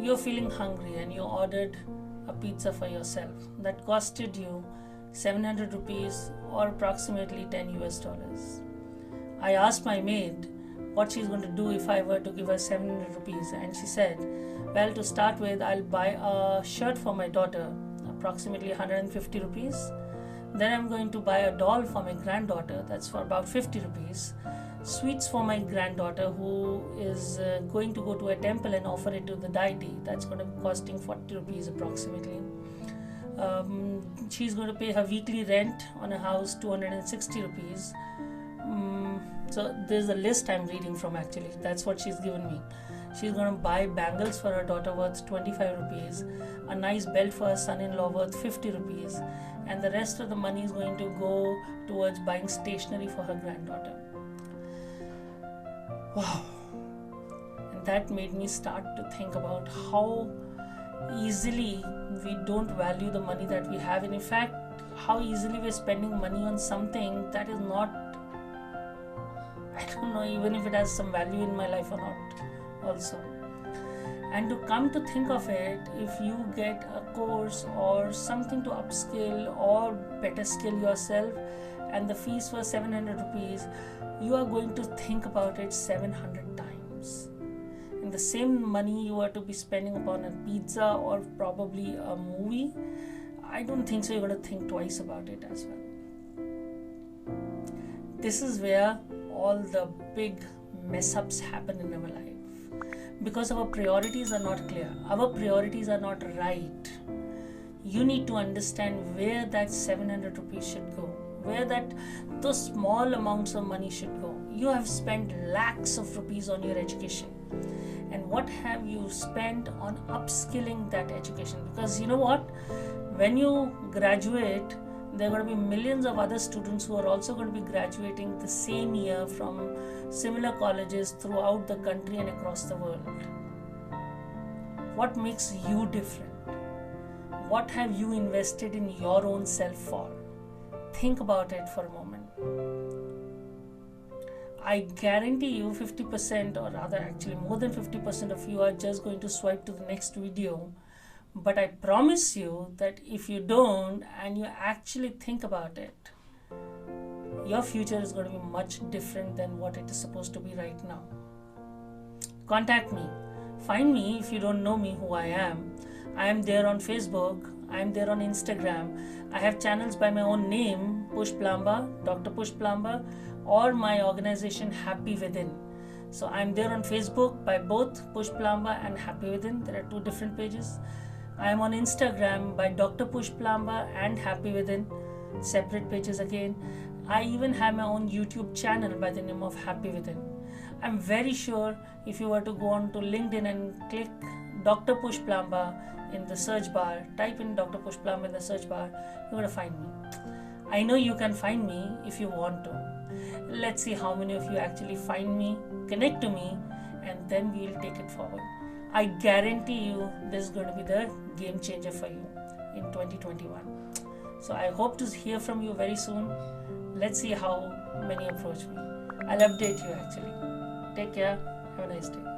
you're feeling hungry and you ordered a pizza for yourself that costed you 700 rupees or approximately 10 US dollars. I asked my maid what she's going to do if I were to give her 700 rupees, and she said, well, to start with, I'll buy a shirt for my daughter, approximately 150 rupees. Then I'm going to buy a doll for my granddaughter, that's for about 50 rupees. Sweets for my granddaughter who is going to go to a temple and offer it to the deity, that's going to be costing 40 rupees approximately. She's going to pay her weekly rent on a house 260 rupees. So there's a list I'm reading from, actually. That's what she's given me. She's going to buy bangles for her daughter worth 25 rupees, a nice belt for her son-in-law worth 50 rupees, and the rest of the money is going to go towards buying stationery for her granddaughter. Wow. And that made me start to think about how easily we don't value the money that we have, and in fact how easily we're spending money on something that is not, I don't know even if it has some value in my life or not also. And to come to think of it, if you get a course or something to upskill or better skill yourself and the fees were 700 rupees, you are going to think about it 700 times. And the same money you are to be spending upon a pizza or probably a movie, I don't think so you're going to think twice about it as well. This is where all the big mess ups happen in our life, because our priorities are not clear, our priorities are not right. You need to understand where that 700 rupees should go, where those small amounts of money should go. You have spent lakhs of rupees on your education, and what have you spent on upskilling that education? Because you know what, when you graduate, there are going to be millions of other students who are also going to be graduating the same year from similar colleges throughout the country and across the world. What makes you different? What have you invested in your own self for? Think about it for a moment. I guarantee you 50%, or rather actually more than 50% of you are just going to swipe to the next video. But I promise you that if you don't and you actually think about it, your future is going to be much different than what it is supposed to be right now. Contact me. Find me if you don't know me, who I am. I am there on Facebook. I am there on Instagram. I have channels by my own name, Push Plamba, Dr. Push Plamba, or my organization Happy Within. So I am there on Facebook by both Push Plamba and Happy Within. There are two different pages. I am on Instagram by Dr. Push Plamba and Happy Within, separate pages again. I even have my own YouTube channel by the name of Happy Within. I'm very sure if you were to go on to LinkedIn and click Dr. Push Plamba in the search bar, type in Dr. Push Plamba in the search bar, you're going to find me. I know you can find me if you want to. Let's see how many of you actually find me, connect to me, and then we'll take it forward. I guarantee you this is going to be the game changer for you in 2021. So I hope to hear from you very soon. Let's see how many approach me. I'll update you actually. Take care. Have a nice day.